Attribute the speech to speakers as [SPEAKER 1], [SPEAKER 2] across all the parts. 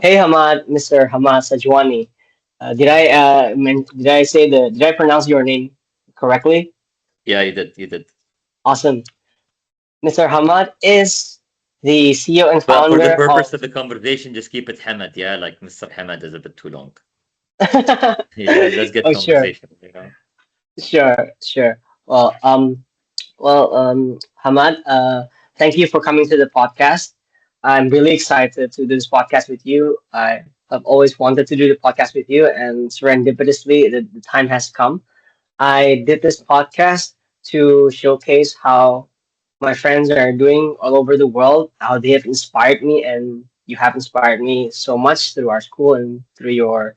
[SPEAKER 1] Hey Hamad, Mr. Hamad Sajwani. Did I pronounce your name correctly?
[SPEAKER 2] Yeah, you did. You did.
[SPEAKER 1] Awesome. Mr. Hamad is the CEO and
[SPEAKER 2] But for the
[SPEAKER 1] founder of
[SPEAKER 2] purpose of the conversation, just keep it Hamad. Yeah, like Mr. Hamad is a bit too long. Yeah, let's get
[SPEAKER 1] Oh sure,
[SPEAKER 2] conversation.
[SPEAKER 1] sure. Well, Hamad, thank you for coming to the podcast. I'm really excited to do this podcast with you. I have always wanted to do the podcast with you, and serendipitously, the time has come. I did this podcast to showcase how my friends are doing all over the world, how they have inspired me, and you have inspired me so much through our school and through your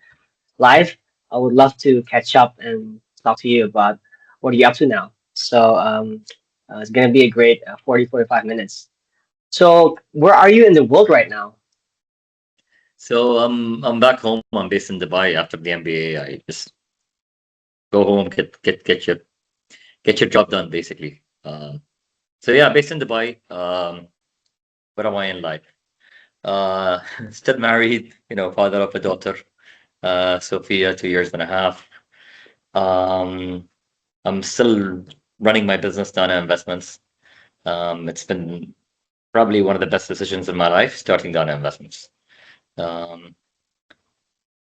[SPEAKER 1] life. I would love to catch up and talk to you about what are you up to now. So it's going to be a great 40, 45 minutes. So, where are you in the world right now?
[SPEAKER 2] So I'm back home. I'm based in Dubai after the MBA. I just go home, get your job done, basically. So yeah, based in Dubai. What am I in life? Uh, Still married. Father of a daughter, Sophia, 2 years and a half. Um, I'm still running my business, Dana Investments. It's been probably one of the best decisions in my life, starting Dana Investments. Um,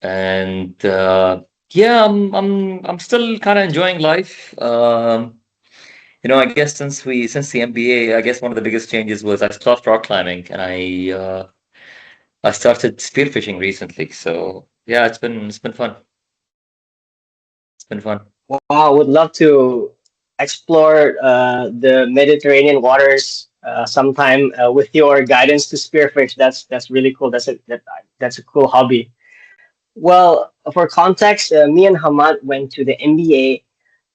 [SPEAKER 2] and Yeah, I'm still kind of enjoying life. I guess since the MBA, I guess one of the biggest changes was I stopped rock climbing and I started spearfishing recently. So yeah, it's been fun. It's been fun.
[SPEAKER 1] Wow, would love to explore the Mediterranean waters sometime with your guidance to spearfish. That's really cool. That's a cool hobby. Well, for context, me and Hamad went to the MBA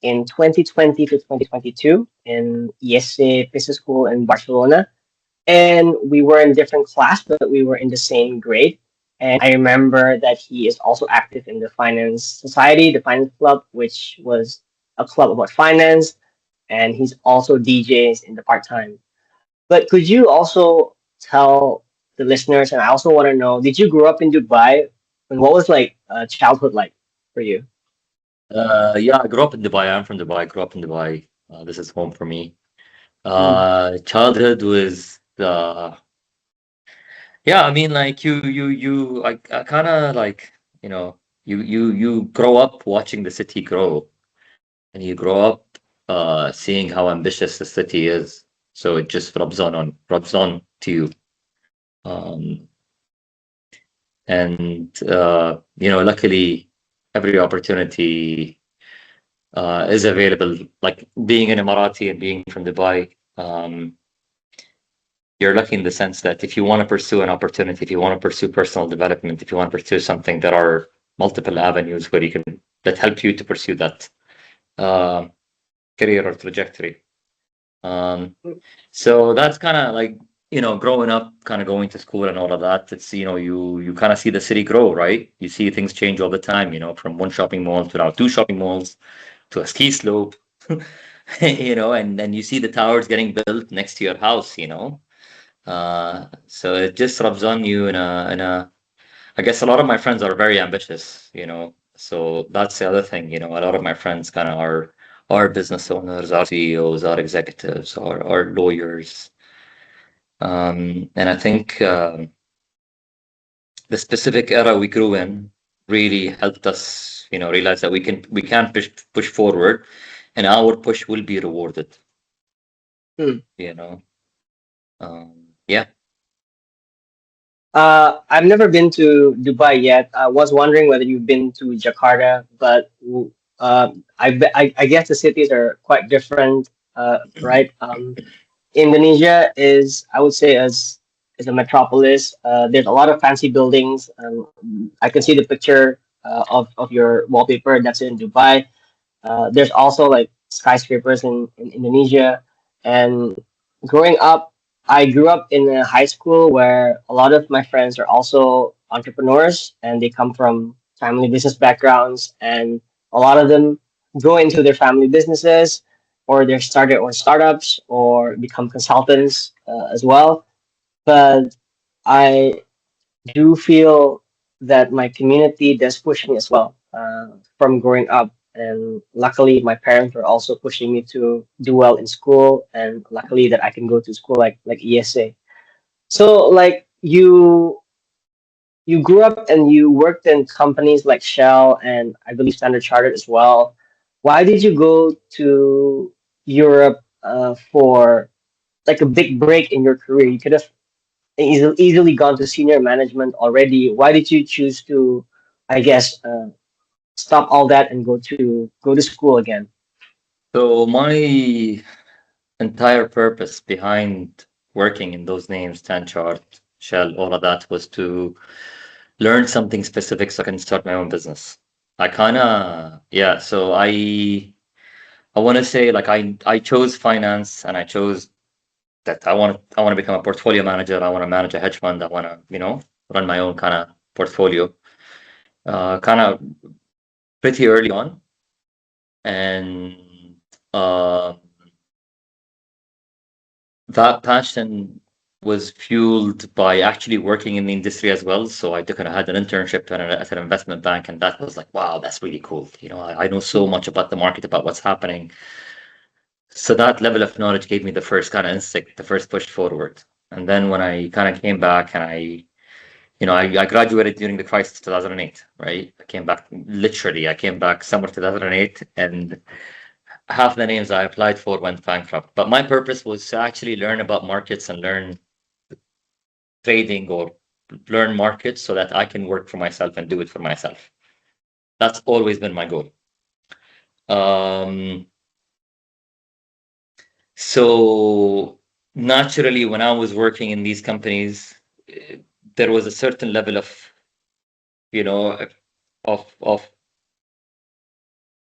[SPEAKER 1] in 2020 to 2022 in ESE Business School in Barcelona. And we were in different class, but we were in the same grade. And I remember that he is also active in the finance society, the finance club, which was a club about finance. And he's also DJs in the part time. But could you also tell the listeners, and I also want to know, did you grow up in Dubai? And what was like childhood like for you?
[SPEAKER 2] Yeah, I grew up in Dubai. I'm from Dubai. I grew up in Dubai. This is home for me.
[SPEAKER 1] Mm.
[SPEAKER 2] Childhood was yeah. I mean, like I kind of like you grow up watching the city grow, and you grow up seeing how ambitious the city is. So it just rubs on to you. Um, and luckily, every opportunity is available. Like being an Emirati and being from Dubai, you're lucky in the sense that if you want to pursue an opportunity, if you want to pursue personal development, if you want to pursue something, there are multiple avenues where you can that help you to pursue that uh, career or trajectory. Um, so that's kind of like growing up, kind of going to school and all of that. It's you kind of see the city grow, right? You see things change all the time. From one shopping mall to now two shopping malls to a ski slope. And then you see the towers getting built next to your house. So it just rubs on you in a. I guess a lot of my friends are very ambitious. So that's the other thing. A lot of my friends kind of are business owners, are CEOs, are executives, are lawyers. And I think the specific era we grew in really helped us, realize that we can push forward, and our push will be rewarded.
[SPEAKER 1] Hmm.
[SPEAKER 2] You know, yeah.
[SPEAKER 1] I've never been to Dubai yet. I was wondering whether you've been to Jakarta, but I guess the cities are quite different, right? Indonesia is, I would say, as a metropolis. There's a lot of fancy buildings. I can see the picture of your wallpaper that's in Dubai. There's also like skyscrapers in Indonesia. And growing up, I grew up in a high school where a lot of my friends are also entrepreneurs and they come from family business backgrounds. And a lot of them go into their family businesses or they start their own startups or become consultants as well. But I do feel that my community does push me as well from growing up. And luckily, my parents were also pushing me to do well in school, and luckily that I can go to school like ESA. So like you grew up and you worked in companies like Shell and I believe Standard Chartered as well. Why did you go to Europe for like a big break in your career? You could have easily gone to senior management already. Why did you choose to, I guess, stop all that and go to school again?
[SPEAKER 2] So my entire purpose behind working in those names, Tanchart, Shell, all of that, was to learn something specific so I can start my own business. I kind of, yeah. So I want to say like I chose finance and I chose that I want to become a portfolio manager. I want to manage a hedge fund. I want to run my own kind of portfolio. Kind of pretty early on, and uh, that passion was fueled by actually working in the industry as well. So I took and I had an internship at an investment bank, and that was like, wow, that's really cool. I know so much about the market, about what's happening. So that level of knowledge gave me the first kind of instinct, the first push forward. And then when I kind of came back and I graduated during the crisis 2008, right? I came back summer 2008, and half the names I applied for went bankrupt. But my purpose was to actually learn about markets and learn trading or learn markets so that I can work for myself and do it for myself. That's always been my goal. Um, so naturally, when I was working in these companies, eh, there was a certain level of, you know, of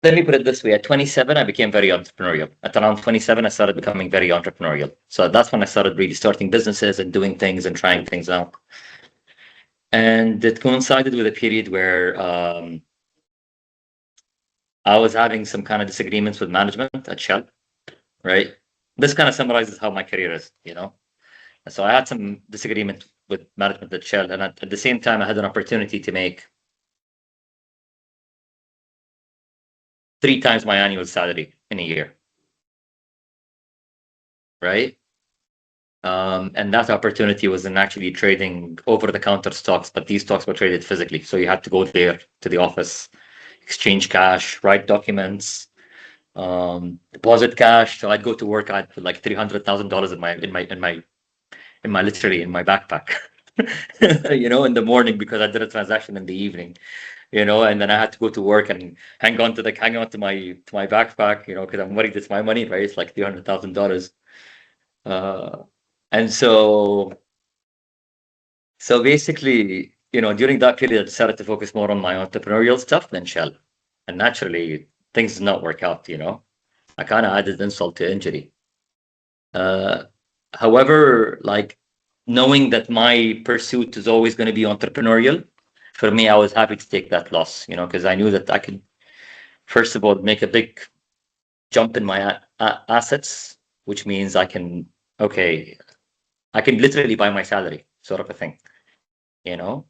[SPEAKER 2] let me put it this way. At 27, I became very entrepreneurial. At around 27, I started becoming very entrepreneurial. So that's when I started really starting businesses and doing things and trying things out. And it coincided with a period where I was having some kind of disagreements with management at Shell, right? This kind of summarizes how my career is. So I had some disagreement with management at Shell, and at the same time, I had an opportunity to make 3 times my annual salary in a year, right? And that opportunity was in actually trading over-the-counter stocks, but these stocks were traded physically. So you had to go there to the office, exchange cash, write documents, deposit cash. So I'd go to work. I'd put like $300,000 in my literally in my backpack, in the morning because I did a transaction in the evening, and then I had to go to work and hang on to my backpack, because I'm worried it's my money, right? It's like $300,000. Uh, and so basically, during that period, I decided to focus more on my entrepreneurial stuff than Shell. And naturally, things did not work out. I kind of added insult to injury. Uh, However, like knowing that my pursuit is always going to be entrepreneurial, for me, I was happy to take that loss, because I knew that I could, first of all, make a big jump in my assets, which means okay, I can literally buy my salary, sort of a thing, you know,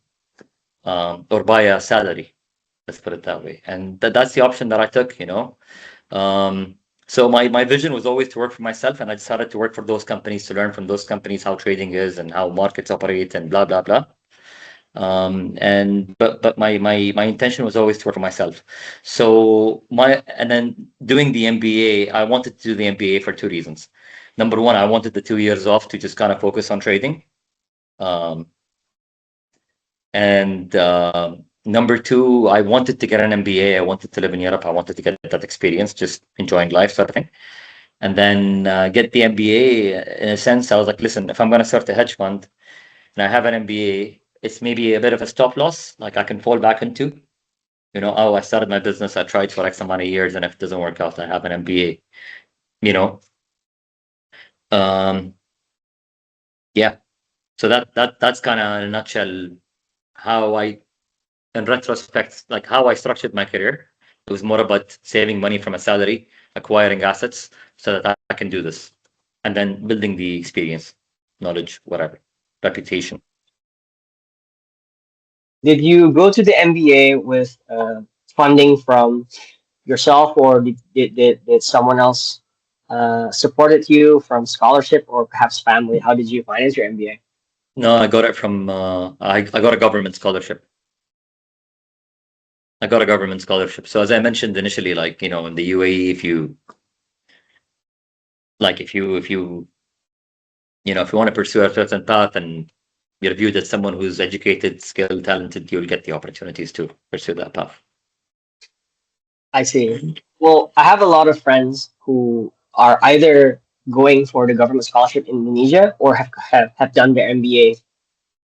[SPEAKER 2] or buy a salary. Let's put it that way. And that's the option that I took. Um, so my vision was always to work for myself, and I decided to work for those companies to learn from those companies how trading is and how markets operate and blah blah blah. And but my intention was always to work for myself. So and then doing the MBA, I wanted to do the MBA for two reasons. Number one, I wanted the 2 years off to just kind of focus on trading. Um, and number two, I wanted to get an MBA. I wanted to live in Europe. I wanted to get that experience, just enjoying life sort of thing. And then get the MBA. In a sense, I was like, listen, if I'm going to start a hedge fund and I have an MBA, it's maybe a bit of a stop loss, like I can fall back into. Oh, I started my business, I tried for X amount of years, and if it doesn't work out, I have an MBA. You know, um, yeah. So that's kind of in a nutshell how in retrospect, like how I structured my career. It was more about saving money from a salary, acquiring assets, so that I can do this, and then building the experience, knowledge, whatever, reputation.
[SPEAKER 1] Did you go to the MBA with funding from yourself, or did someone else supported you from scholarship or perhaps family? How did you finance your MBA?
[SPEAKER 2] No, I got it from I got a government scholarship. I got a government scholarship. So as I mentioned initially, like, in the UAE, if you like, if you want to pursue a certain path and you're viewed as someone who's educated, skilled, talented, you'll get the opportunities to pursue that path.
[SPEAKER 1] I see. Well, I have a lot of friends who are either going for the government scholarship in Indonesia or have done their MBA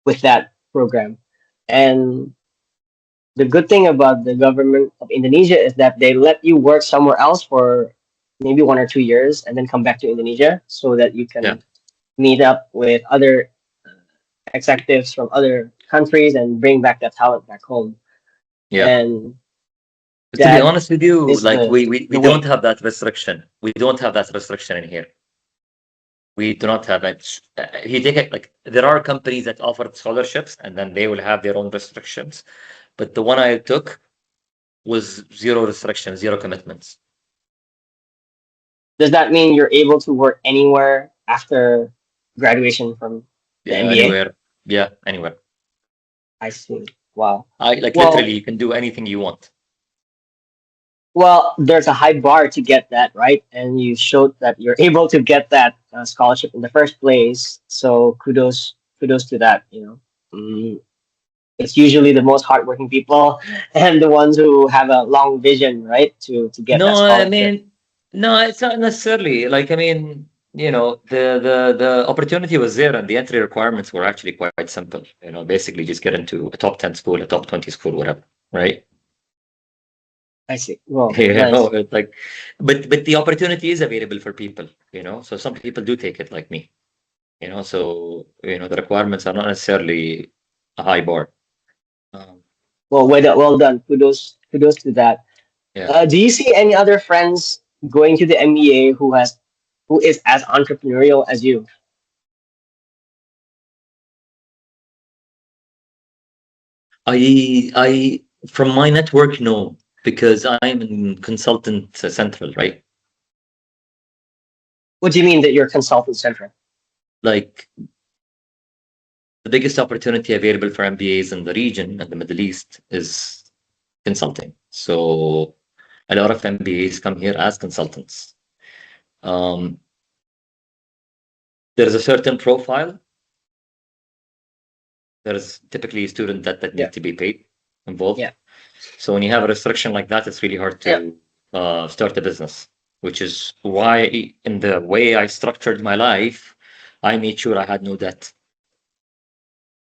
[SPEAKER 1] with that program. And the good thing about the government of Indonesia is that they let you work somewhere else for maybe 1 or 2 years and then come back to Indonesia so that you
[SPEAKER 2] Yeah,
[SPEAKER 1] can meet up with other executives from other countries and bring back that talent back home.
[SPEAKER 2] yeah.
[SPEAKER 1] And
[SPEAKER 2] To be
[SPEAKER 1] that
[SPEAKER 2] honest with you,
[SPEAKER 1] is
[SPEAKER 2] like we
[SPEAKER 1] the
[SPEAKER 2] don't
[SPEAKER 1] way.
[SPEAKER 2] have that restriction. We don't have that restriction in here. We do not have it. If you take it, like, there are companies that offer scholarships and then they will have their own restrictions. But the one I took was zero restrictions, zero commitments.
[SPEAKER 1] Does that mean you're able to work anywhere after graduation from the
[SPEAKER 2] Yeah,
[SPEAKER 1] MBA?
[SPEAKER 2] anywhere. Yeah, anywhere.
[SPEAKER 1] I see. Wow.
[SPEAKER 2] I like literally
[SPEAKER 1] Well,
[SPEAKER 2] you can do anything you want.
[SPEAKER 1] well, there's a high bar to get that, right? And you showed that you're able to get that scholarship in the first place. So kudos to that. It's usually the most hardworking people and the ones who have a long vision, right, to get that
[SPEAKER 2] No, I
[SPEAKER 1] scholarship.
[SPEAKER 2] mean, no, it's not necessarily. Like, I mean, the opportunity was there, and the entry requirements were actually quite simple. Basically just get into a top 10 school, a top 20 school, whatever, right?
[SPEAKER 1] I see. Well, nice.
[SPEAKER 2] It's like, but the opportunity is available for people. So some people do take it, like me. So the requirements are not necessarily a high bar. Um,
[SPEAKER 1] Well done. Kudos to that.
[SPEAKER 2] yeah.
[SPEAKER 1] Do you see any other friends going to the MBA who is as entrepreneurial as you?
[SPEAKER 2] I from my network, no, because I'm in consultant central, right?
[SPEAKER 1] What do you mean that you're consultant centric?
[SPEAKER 2] Like, the biggest opportunity available for MBAs in the region and the Middle East is consulting. So a lot of MBAs come here as consultants. Um, there's a certain profile. There's typically a student that
[SPEAKER 1] Yeah,
[SPEAKER 2] need to be paid involved.
[SPEAKER 1] yeah,
[SPEAKER 2] So when you have a restriction like that, it's really hard
[SPEAKER 1] yeah.
[SPEAKER 2] to start a business, which is why in the way I structured my life, I made sure I had no debt.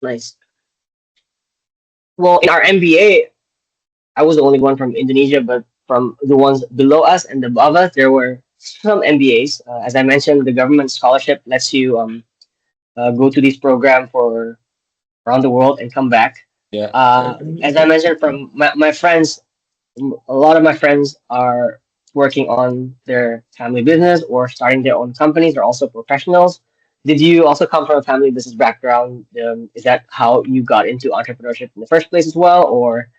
[SPEAKER 1] Nice. Well, in our MBA, I was the only one from Indonesia, but from the ones below us and above us, there were some MBAs. As I mentioned, the government scholarship lets you go to this program for around the world and come back.
[SPEAKER 2] Yeah.
[SPEAKER 1] As I mentioned, from my friends, a lot of my friends are working on their family business or starting their own companies. They're also professionals. Did you also come from a family business background? Is that how you got into entrepreneurship in the first place as well, or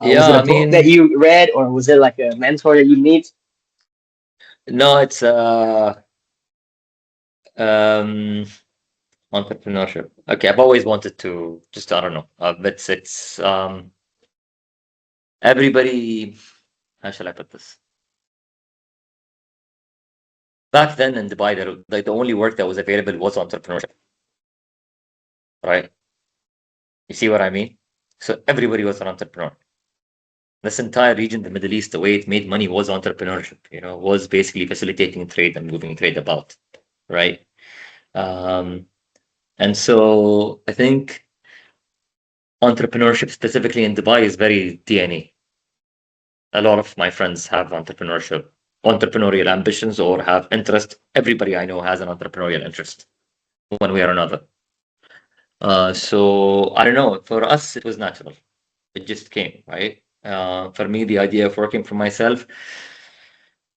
[SPEAKER 1] was it
[SPEAKER 2] Yeah,
[SPEAKER 1] a
[SPEAKER 2] I
[SPEAKER 1] book that
[SPEAKER 2] mean,
[SPEAKER 1] you read, or was it like a mentor that you meet?
[SPEAKER 2] no, it's um entrepreneurship. Okay, I've always wanted to just, I don't know. It's everybody, how shall I put this? Back then in Dubai, like the only work that was available was entrepreneurship, right? You see what I mean? So everybody was an entrepreneur. This entire region, the Middle East, the way it made money was entrepreneurship, was basically facilitating trade and moving trade about, right? Um, and so I think entrepreneurship, specifically in Dubai, is very DNA. A lot of my friends have entrepreneurial ambitions or have interest. Everybody I know has an entrepreneurial interest, one way or another. So I don't know. For us, it was natural. It just came, right? For me, the idea of working for myself,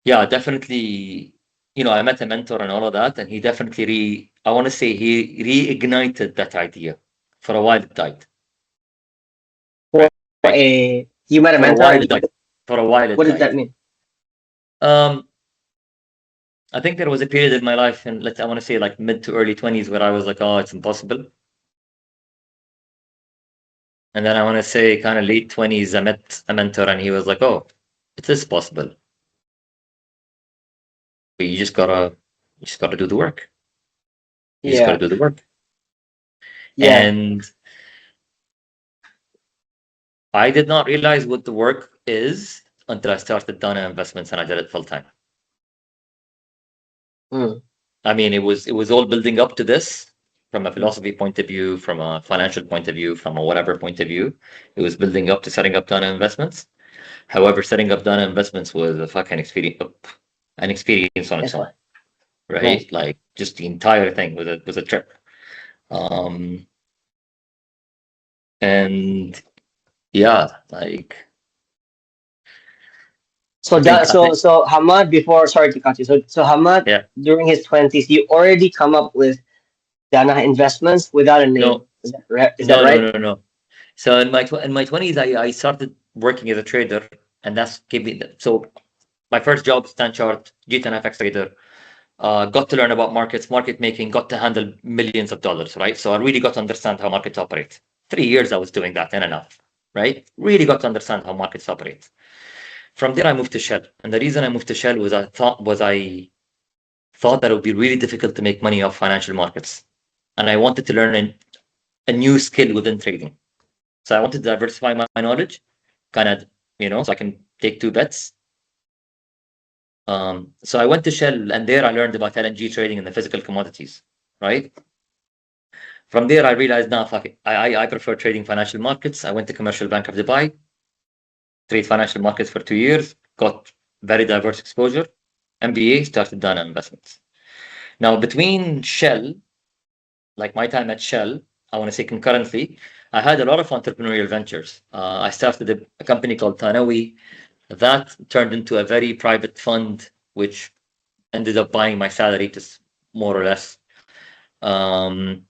[SPEAKER 2] yeah, definitely. I met a mentor and all of that, and he definitely I want to say he reignited that idea. For a while, it died.
[SPEAKER 1] You met a
[SPEAKER 2] For a
[SPEAKER 1] mentor
[SPEAKER 2] while,
[SPEAKER 1] and
[SPEAKER 2] for a while,
[SPEAKER 1] what
[SPEAKER 2] it
[SPEAKER 1] does that
[SPEAKER 2] died.
[SPEAKER 1] mean?
[SPEAKER 2] Um, I think there was a period in my life, and I want to say like mid to early 20s, where I was like, oh, it's impossible. And then I want to say kind of late 20s, I met a mentor, and he was like, oh, it is possible. But you just gotta do the work. You just gotta
[SPEAKER 1] Yeah,
[SPEAKER 2] do the work.
[SPEAKER 1] yeah.
[SPEAKER 2] And I did not realize what the work is until I started Danah Investments and I did it full time.
[SPEAKER 1] Mm,
[SPEAKER 2] I mean, it was all building up to this from a
[SPEAKER 1] mm.
[SPEAKER 2] philosophy point of view, from a financial point of view, from a whatever point of view. It was building up to setting up Danah Investments. However, setting up Danah Investments was a fucking experience, an experience on its
[SPEAKER 1] That's
[SPEAKER 2] own,
[SPEAKER 1] fine.
[SPEAKER 2] right?
[SPEAKER 1] Nice.
[SPEAKER 2] Like just the entire thing was a trip. Um, and yeah, like
[SPEAKER 1] So that
[SPEAKER 2] I think
[SPEAKER 1] so Hamad before, sorry to cut you. So Hamad
[SPEAKER 2] yeah.
[SPEAKER 1] during his 20s, you already come up with Dana Investments without a name.
[SPEAKER 2] No,
[SPEAKER 1] Is that right?
[SPEAKER 2] no. So in my 20s, I started working as a trader, and that's gave me so my first job, stand chart, Git and FX trader. Got to learn about markets, market making, got to handle millions of dollars, right? So I really got to understand how markets operate. 3 years I was doing that in and out, right? Really got to understand how markets operate. From there, I moved to Shell, and the reason I moved to Shell was I thought that it would be really difficult to make money off financial markets, and I wanted to learn a new skill within trading. So I wanted to diversify my knowledge, kind of, so I can take two bets. So I went to Shell, and there I learned about LNG trading and the physical commodities, right? From there, I realized, nah, fuck it. I prefer trading financial markets. I went to Commercial Bank of Dubai, trade financial markets for 2 years, got very diverse exposure. MBA, started Danah Investments. Now, between Shell, like my time at Shell, I want to say concurrently, I had a lot of entrepreneurial ventures. I started a company called Tanawi. That turned into a very private fund, which ended up buying my salary, just more or less. Um,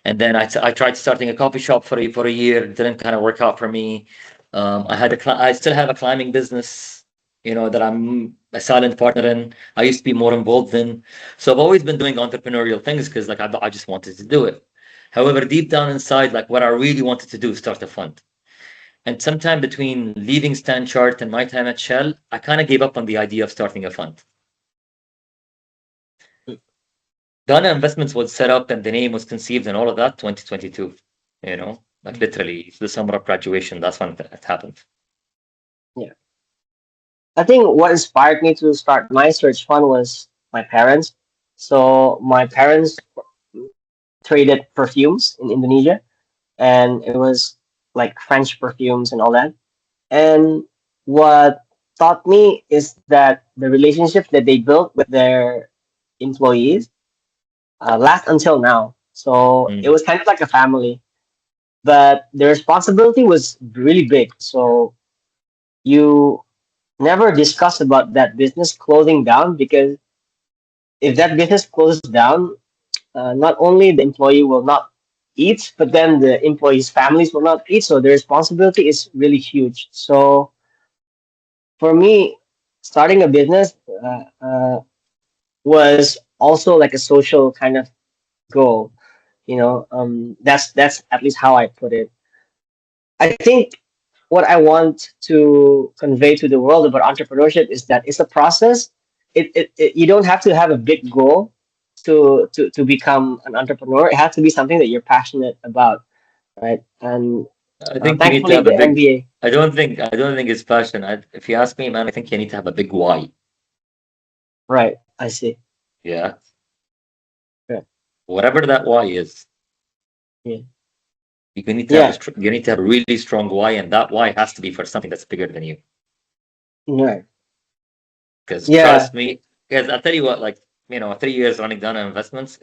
[SPEAKER 2] and then I tried starting a coffee shop for a year. It didn't kind of work out for me. I still have a climbing business, that I'm a silent partner in. I used to be more involved in. So I've always been doing entrepreneurial things because like I just wanted to do it. However, deep down inside, like what I really wanted to do is start a fund. And sometime between leaving Stan Chart and my time at Shell, I kind of gave up on the idea of starting a fund. Ghana Investments was set up and the name was conceived and all of that 2022. Like literally the summer of graduation, that's when it happened.
[SPEAKER 1] Yeah. I think what inspired me to start my search fund was my parents. So my parents traded perfumes in Indonesia, and it was like French perfumes and all that. And what taught me is that the relationship that they built with their employees last until now. So it
[SPEAKER 2] Mm.
[SPEAKER 1] was kind of like a family, but the responsibility was really big. So you never discuss about that business closing down, because if that business closes down, not only the employee will not eat, but then the employees' families will not eat. So the responsibility is really huge. So for me, starting a business was also like a social kind of goal. That's at least how I put it. I think what I want to convey to the world about entrepreneurship is that it's a process. You don't have to have a big goal to become an entrepreneur. It has to be something that you're passionate about, right? And
[SPEAKER 2] I think you need to
[SPEAKER 1] thankfully,
[SPEAKER 2] have a
[SPEAKER 1] the
[SPEAKER 2] big.
[SPEAKER 1] MBA,
[SPEAKER 2] I don't think it's passion. If you ask me, man, I think you need to have a big why.
[SPEAKER 1] right? I see.
[SPEAKER 2] Yeah,
[SPEAKER 1] Yeah,
[SPEAKER 2] whatever that why is,
[SPEAKER 1] yeah,
[SPEAKER 2] you need to have
[SPEAKER 1] yeah,
[SPEAKER 2] you need to have a really strong why, and that why has to be for something that's bigger than you.
[SPEAKER 1] right.
[SPEAKER 2] Because
[SPEAKER 1] Yeah,
[SPEAKER 2] trust me, because I tell you what, like 3 years running Dana Investments,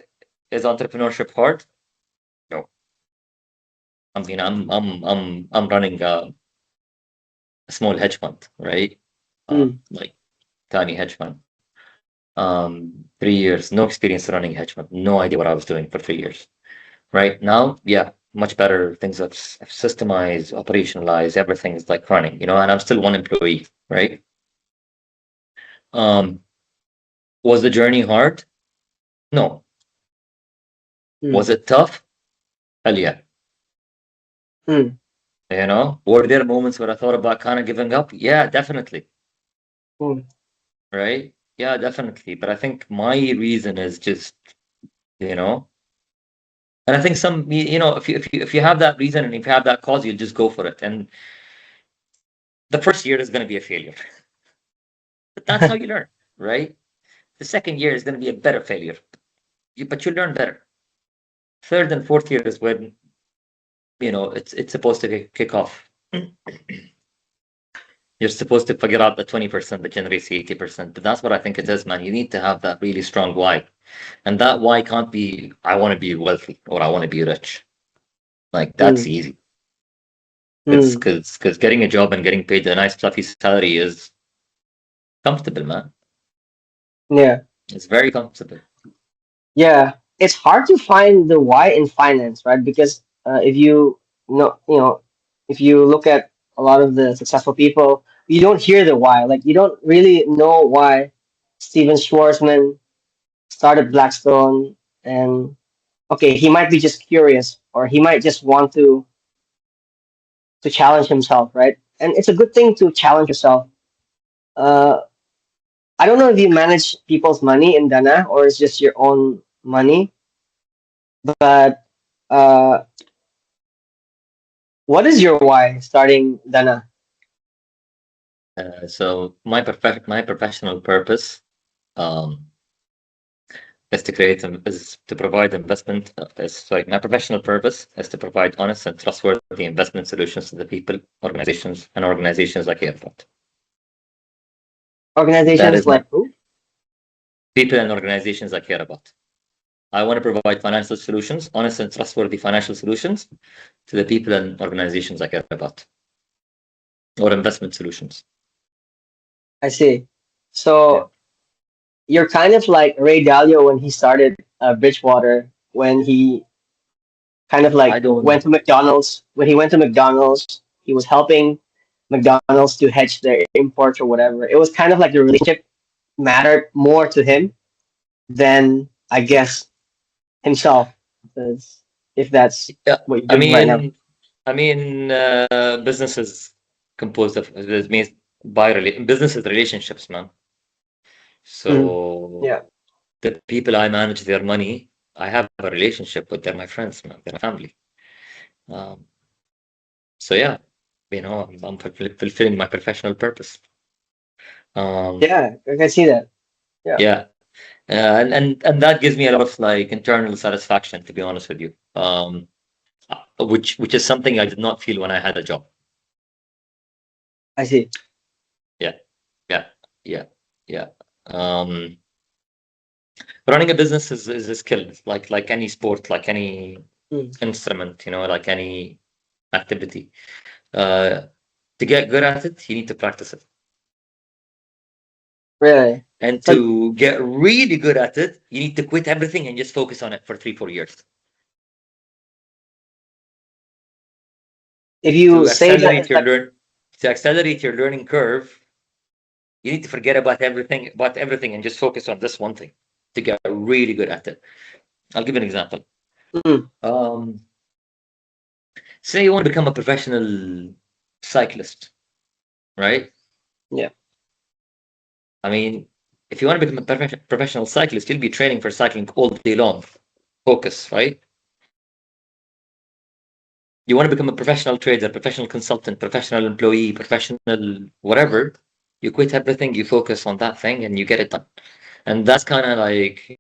[SPEAKER 2] is entrepreneurship hard? No, I mean I'm running a small hedge fund, right?
[SPEAKER 1] mm,
[SPEAKER 2] Like tiny hedge fund. 3 years, no experience running a hedge fund, no idea what I was doing for 3 years. Right now, yeah, much better. Things have systemized, operationalized. Everything is like running, and I'm still one employee, right? Um, was the journey hard? No. Was
[SPEAKER 1] Mm.
[SPEAKER 2] it tough? Hell yeah.
[SPEAKER 1] Mm.
[SPEAKER 2] Were there moments where I thought about kind of giving up? Yeah, definitely.
[SPEAKER 1] Mm.
[SPEAKER 2] Right? Yeah, definitely. But I think my reason is just, you know, and I think if you have that reason and if you have that cause, you'll just go for it. And the first year is going to be a failure, but that's how you learn, right? The second year is going to be a better failure, but you learn better. Third and fourth year is when it's supposed to kick off. You're supposed to figure out the 20% that generates the 80%. But that's what I think it is, man. You need to have that really strong why. And that why can't be, I want to be wealthy or I want to be rich. Like, that's
[SPEAKER 1] Mm.
[SPEAKER 2] easy. It's
[SPEAKER 1] Mm.
[SPEAKER 2] because getting a job and getting paid a nice, fluffy salary is comfortable, man.
[SPEAKER 1] Yeah.
[SPEAKER 2] It's very comfortable.
[SPEAKER 1] Yeah. It's hard to find the why in finance, right? Because if if you look at a lot of the successful people, you don't hear the why. Like you don't really know why Steven Schwarzman started Blackstone, and okay, he might be just curious, or he might just want to challenge himself, right? And it's a good thing to challenge yourself. Uh, I don't know if you manage people's money in Danah or it's just your own money, but uh, what is your why starting Danah?
[SPEAKER 2] So my professional purpose um, is to provide investment. Sorry, my professional purpose is to provide honest and trustworthy investment solutions to the people, organizations I care about. That
[SPEAKER 1] Organizations
[SPEAKER 2] is my
[SPEAKER 1] like who?
[SPEAKER 2] people and organizations I care about. I want to provide financial solutions, honest and trustworthy financial solutions to the people and organizations I care about, or investment solutions.
[SPEAKER 1] I see.
[SPEAKER 2] Yeah.
[SPEAKER 1] So you're kind of like Ray Dalio when he started Bridgewater, when he kind of
[SPEAKER 2] I
[SPEAKER 1] like went
[SPEAKER 2] don't.
[SPEAKER 1] to McDonald's. When he went to McDonald's, he was helping McDonald's to hedge their imports or whatever. It was kind of like the relationship mattered more to him than I guess himself. Because if that's
[SPEAKER 2] Yeah.
[SPEAKER 1] what you're
[SPEAKER 2] I
[SPEAKER 1] doing right now.
[SPEAKER 2] mean, business is composed of it means business is relationships, man.
[SPEAKER 1] Mm.
[SPEAKER 2] So
[SPEAKER 1] Yeah,
[SPEAKER 2] the people I manage their money, I have a relationship with. They're my friends, man. They're my family. Um, so yeah, I'm fulfilling my professional purpose. Um,
[SPEAKER 1] yeah, I can see that. Yeah,
[SPEAKER 2] yeah, and that gives me a lot of like internal satisfaction, to be honest with you. Which is something I did not feel when I had a job.
[SPEAKER 1] I see.
[SPEAKER 2] Yeah, yeah, yeah, yeah. Um, Running a business is a skill, like any sport, like any
[SPEAKER 1] Mm.
[SPEAKER 2] instrument, like any activity. Uh, to get good at it, you need to practice it.
[SPEAKER 1] Really.
[SPEAKER 2] And
[SPEAKER 1] So
[SPEAKER 2] to get really good at it, you need to quit everything and just focus on it for 3, 4 years.
[SPEAKER 1] if you
[SPEAKER 2] To
[SPEAKER 1] say that
[SPEAKER 2] accelerate
[SPEAKER 1] it's
[SPEAKER 2] your
[SPEAKER 1] like,
[SPEAKER 2] learn to accelerate your learning curve, you need to forget about everything and just focus on this one thing to get really good at it. I'll give an example.
[SPEAKER 1] mm,
[SPEAKER 2] Um, Say you want to become a professional cyclist, right?
[SPEAKER 1] yeah,
[SPEAKER 2] I mean, if you want to become a professional cyclist, you'll be training for cycling all day long. Focus, right? You want to become a professional trader, professional consultant, professional employee, professional whatever. You quit everything, you focus on that thing, and you get it done. And that's kind of like,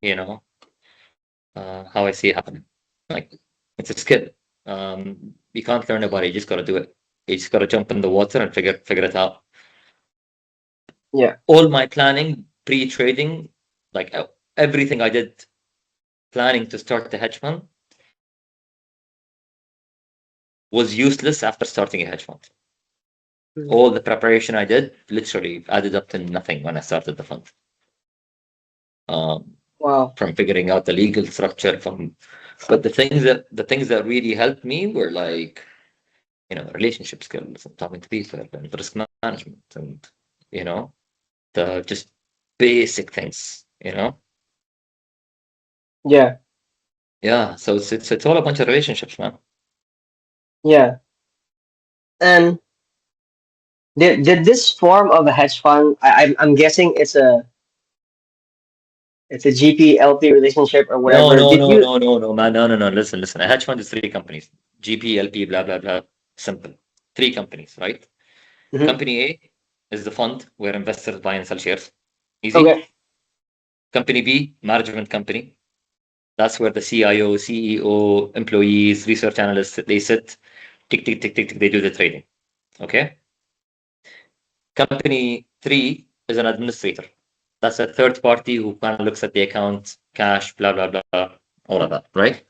[SPEAKER 2] how I see it happening. Like, it's a skill. You can't learn about it. You just got to do it. You just got to jump in the water and figure it out.
[SPEAKER 1] yeah.
[SPEAKER 2] All my planning, pre-trading, like everything I did planning to start the hedge fund was useless after starting a hedge fund.
[SPEAKER 1] Mm.
[SPEAKER 2] All the preparation I did literally added up to nothing when I started the fund. Um,
[SPEAKER 1] Wow.
[SPEAKER 2] from figuring out the legal structure, from But the things that really helped me were like, relationship skills and talking to people and risk management and, you know, the just basic things,
[SPEAKER 1] Yeah,
[SPEAKER 2] Yeah. So it's all a bunch of relationships, man.
[SPEAKER 1] yeah. And did this form of a hedge fund? I'm guessing it's a GP-LP relationship or
[SPEAKER 2] No,
[SPEAKER 1] whatever.
[SPEAKER 2] no,
[SPEAKER 1] Did
[SPEAKER 2] no,
[SPEAKER 1] you?
[SPEAKER 2] no, no, no, man. No, no, no. Listen. A hedge fund is three companies. GP, LP, blah, blah, blah. Simple. Three companies, right?
[SPEAKER 1] Mhm.
[SPEAKER 2] Company A is the fund where investors buy and sell shares. Easy.
[SPEAKER 1] Okay,
[SPEAKER 2] Company B, management company. That's where the CIO, CEO, employees, research analysts, they sit, tick, tick, tick, tick, tick, they do the trading. Okay. Company three is an administrator. That's a third party who kind of looks at the account, cash, blah, blah, blah, all of that, right?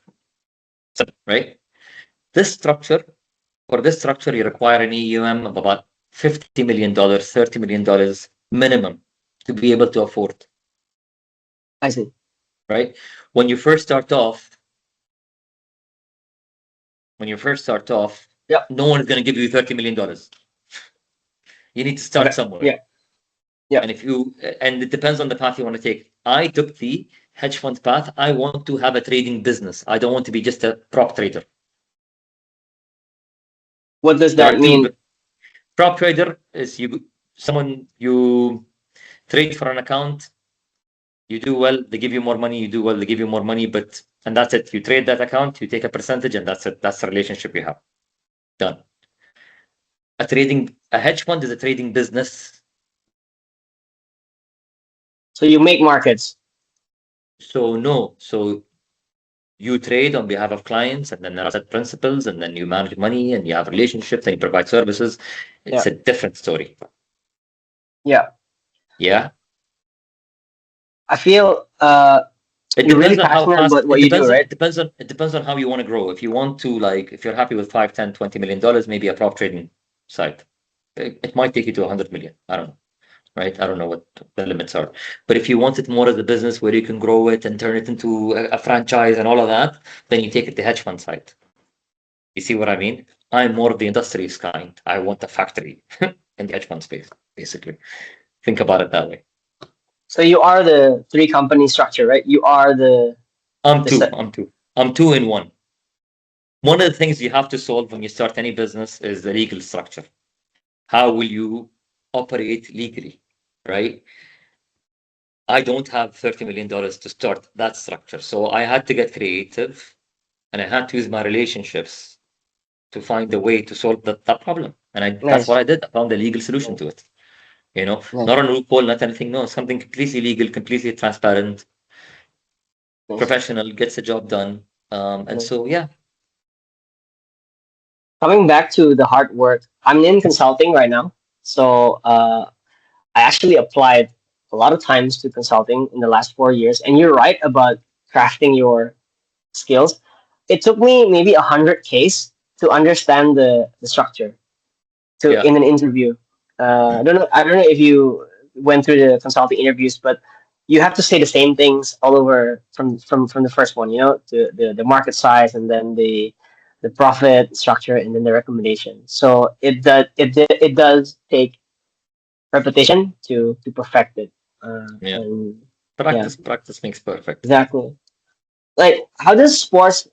[SPEAKER 2] So, right? This structure, for this structure, you require an EUM of about $50 million, $30 million minimum to be able to afford,
[SPEAKER 1] I see.
[SPEAKER 2] right? When you first start off, when you first start off,
[SPEAKER 1] Yep.
[SPEAKER 2] no one is going to give you $30 million. You need to start
[SPEAKER 1] Okay.
[SPEAKER 2] somewhere.
[SPEAKER 1] Yeah. Yeah.
[SPEAKER 2] And it depends on the path you want to take. I took the hedge fund path. I want to have a trading business. I don't want to be just a prop trader.
[SPEAKER 1] What does
[SPEAKER 2] There are
[SPEAKER 1] that
[SPEAKER 2] two.
[SPEAKER 1] mean?
[SPEAKER 2] Prop trader is you trade for an account, you do well, they give you more money, you do well, they give you more money, and that's it. You trade that account, you take a percentage, and that's it. That's the relationship you have. Done. A hedge fund is a trading business.
[SPEAKER 1] So you make markets.
[SPEAKER 2] So no, so you trade on behalf of clients, and then there are set principles, and then you manage money, and you have relationships, and you provide services. It's
[SPEAKER 1] Yeah.
[SPEAKER 2] a different story.
[SPEAKER 1] Yeah.
[SPEAKER 2] Yeah.
[SPEAKER 1] I feel
[SPEAKER 2] It
[SPEAKER 1] you're really
[SPEAKER 2] depends on how
[SPEAKER 1] passionate
[SPEAKER 2] fast
[SPEAKER 1] about what you do, right?
[SPEAKER 2] it depends on how you want to grow. If you want to, like, if you're happy with 5, 10, $20 million, maybe a prop trading site. It might take you to 100 million. I don't know. Right? I don't know what the limits are. But if you want it more as a business where you can grow it and turn it into a franchise and all of that, then you take it to hedge fund side. You see what I mean? I'm more of the industrious kind. I want a factory in the hedge fund space, basically. Think about it that way.
[SPEAKER 1] So you are the three company structure, right? You are
[SPEAKER 2] I'm
[SPEAKER 1] the
[SPEAKER 2] two.
[SPEAKER 1] set.
[SPEAKER 2] I'm two. I'm two in one. One of the things you have to solve when you start any business is the legal structure. How will you operate legally, right? I don't have $30 million to start that structure. So I had to get creative and I had to use my relationships to find a way to solve that problem. And that's what
[SPEAKER 1] Nice.
[SPEAKER 2] I did. I found a legal solution
[SPEAKER 1] Nice.
[SPEAKER 2] to it.
[SPEAKER 1] Nice.
[SPEAKER 2] Not a loophole, not anything. No, something completely legal, completely transparent,
[SPEAKER 1] Nice.
[SPEAKER 2] professional, gets the job done. And
[SPEAKER 1] Nice.
[SPEAKER 2] so, yeah,
[SPEAKER 1] Coming back to the hard work, I'm in consulting right now. So I actually applied a lot of times to consulting in the last 4 years. And you're right about crafting your skills. It took me maybe 100 cases to understand the structure to
[SPEAKER 2] yeah,
[SPEAKER 1] in an interview. I don't know if you went through the consulting interviews, but you have to say the same things all over from the first one. You know, the market size and then the profit structure and then the recommendation. So it does take repetition to perfect it.
[SPEAKER 2] yeah.
[SPEAKER 1] And yeah,
[SPEAKER 2] Practice makes perfect.
[SPEAKER 1] exactly. Like, how does sports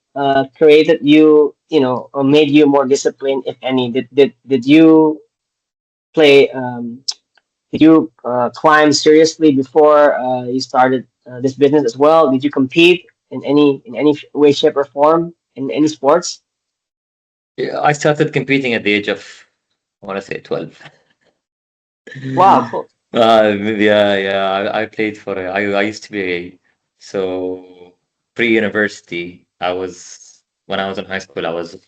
[SPEAKER 1] created you? You know, or made you more disciplined, if any? Did you play? Did you climb seriously before you started this business as well? Did you compete in any way, shape, or form in any sports?
[SPEAKER 2] Yeah, I started competing at the age of, I want to say 12.
[SPEAKER 1] Wow, cool.
[SPEAKER 2] Yeah. I played for, I used to be so pre-university, when I was in high school, I was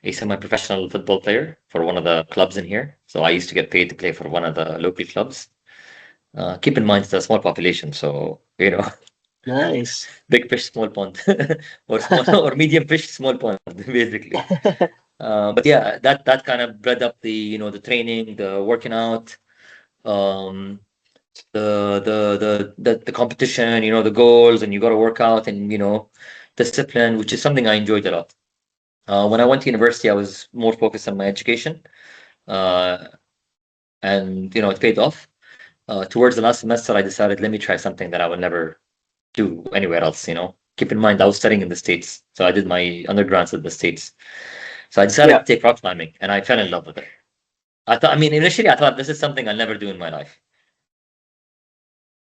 [SPEAKER 2] a semi-professional football player for one of the clubs in here. So I used to get paid to play for one of the local clubs. Keep in mind, it's a small population, so,
[SPEAKER 1] Nice.
[SPEAKER 2] big fish, small pond, or small or medium fish, small pond, basically. But yeah, that kind of bred up the training, the working out, um, the competition, the goals, and you got to work out, and discipline, which is something I enjoyed a lot. When I went to university, I was more focused on my education, uh, and it paid off. Towards the last semester, I decided, let me try something that I will never do anywhere else. Keep in mind, I was studying in the States, so I did my undergrads in the States. So I decided to
[SPEAKER 1] Yeah.
[SPEAKER 2] take rock climbing, and I fell in love with it. Initially, I thought this is something I'll never do in my life.